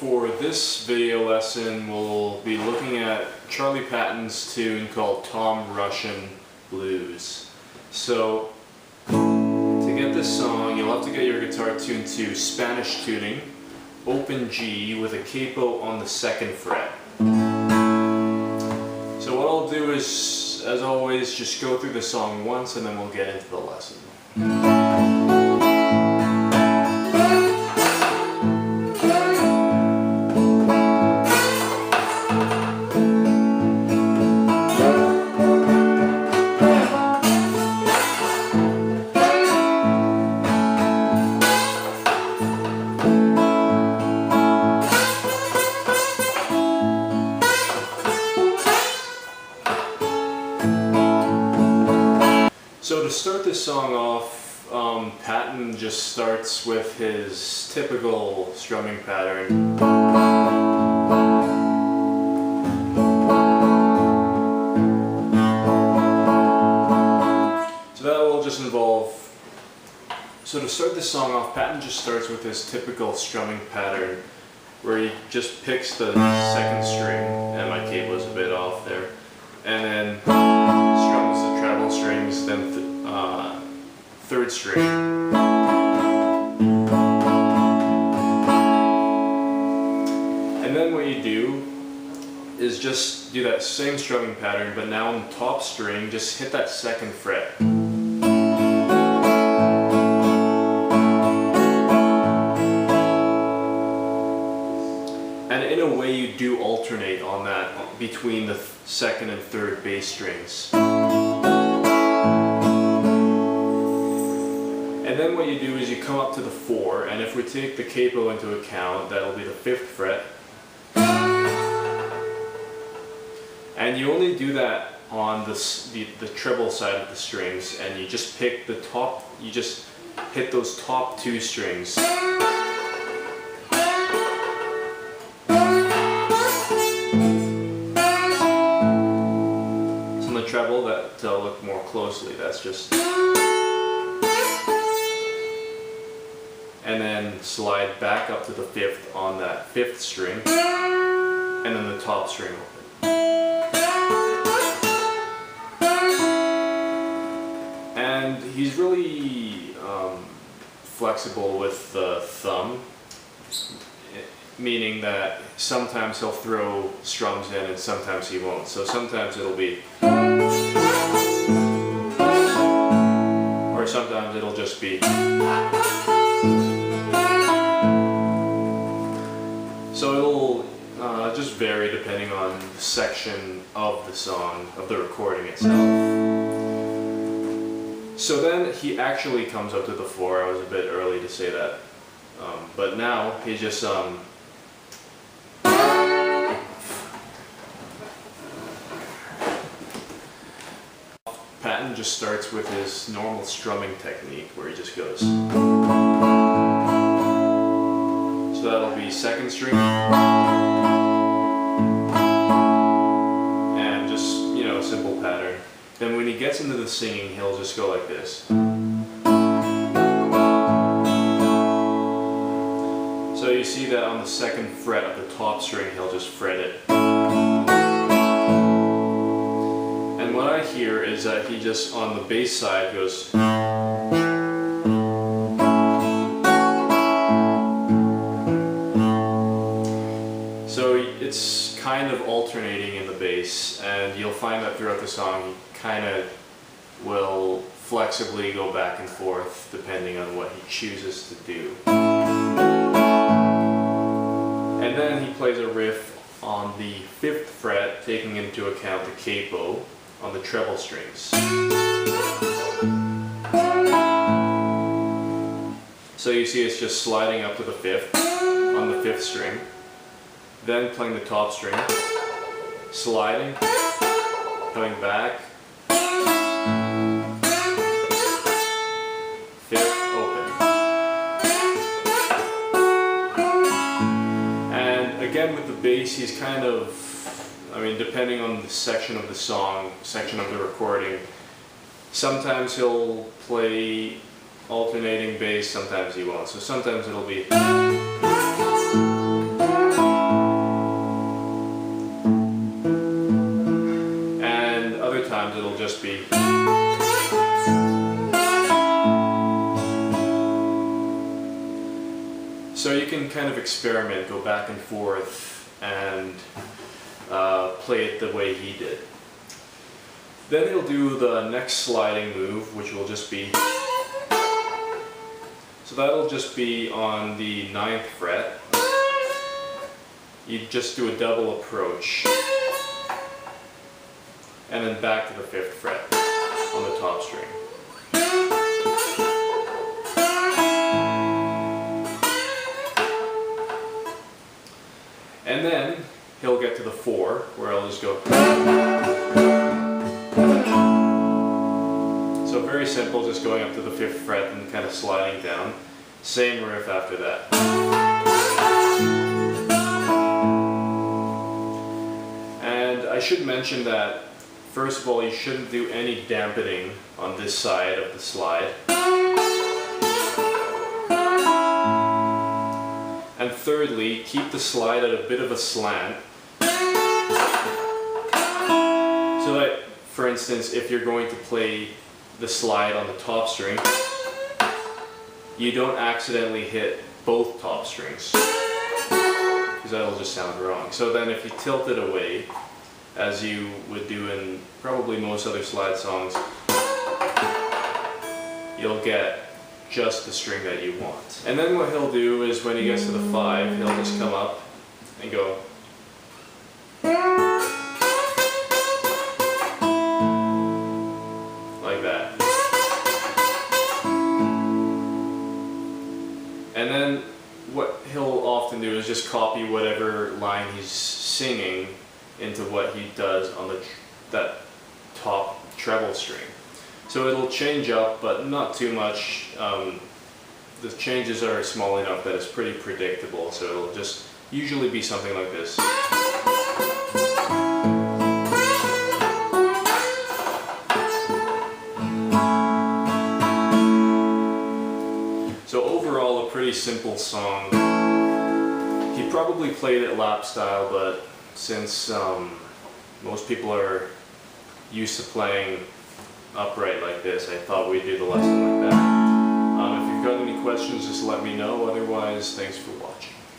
for this video lesson, we'll be looking at Charlie Patton's tune called Tom Rushen Blues. So, to get this song, you'll have to get your guitar tuned to Spanish tuning, open G with a capo on the 2nd fret. So what I'll do is, as always, just go through the song once and then we'll get into the lesson. So to start this song off, Patton just starts with his typical strumming pattern. So that will just involve, so to start this song off, Patton just starts with his typical strumming pattern where he just picks the 2nd string, and my cable's a bit off there, and then strums the treble strings, then 3rd string. And then what you do is just do that same strumming pattern, but now on the top string, just hit that 2nd fret. And in a way you do alternate on that between the 2nd and 3rd bass strings. And then what you do is you come up to the 4, and if we take the capo into account, that'll be the 5th fret. And you only do that on the treble side of the strings, and you just pick the top, you just hit those top 2 strings. So on the treble, that look more closely, that's just... And then slide back up to the 5th on that 5th string, and then the top string open. And he's really flexible with the thumb, meaning that sometimes he'll throw strums in and sometimes he won't. So sometimes it'll be, or sometimes it'll just be. So it'll just vary depending on the section of the song, of the recording itself. So then he actually comes up to the 4. I was a bit early to say that. But now he just Patton just starts with his normal strumming technique where he just goes. So that'll be 2nd string, and just, you know, a simple pattern. Then when he gets into the singing, he'll just go like this. So you see that on the 2nd fret of the top string, he'll just fret it. And what I hear is that he just, on the bass side, goes. So it's kind of alternating in the bass, and you'll find that throughout the song he kind of will flexibly go back and forth depending on what he chooses to do. And then he plays a riff on the 5th fret, taking into account the capo on the treble strings. So you see it's just sliding up to the 5th on the 5th string, then playing the top string, sliding, coming back, 5th, open. And again with the bass, he's kind of, I mean, depending on the section of the song, section of the recording, sometimes he'll play alternating bass, sometimes he won't. So sometimes it'll be. kind of experiment, go back and forth, and play it the way he did. Then he'll do the next sliding move, which will just be, so that'll just be on the 9th fret. You just do a double approach, and then back to the 5th fret on the top string. And then he'll get to the 4, where I'll just go. So very simple, just going up to the 5th fret and kind of sliding down. Same riff after that. And I should mention that, first of all, you shouldn't do any dampening on this side of the slide. And thirdly, keep the slide at a bit of a slant. So that, for instance, if you're going to play the slide on the top string, you don't accidentally hit both top strings, because that'll just sound wrong. So then if you tilt it away, as you would do in probably most other slide songs, you'll get just the string that you want. And then what he'll do is when he gets to the 5, he'll just come up and go. Like that. And then what he'll often do is just copy whatever line he's singing into what he does on that top treble string. So it'll change up, but not too much. The changes are small enough that it's pretty predictable, so it'll just usually be something like this. So overall, a pretty simple song. He probably played it lap style, but since most people are used to playing upright like this, I thought we'd do the lesson like that. If you've got any questions, just let me know. Otherwise, thanks for watching.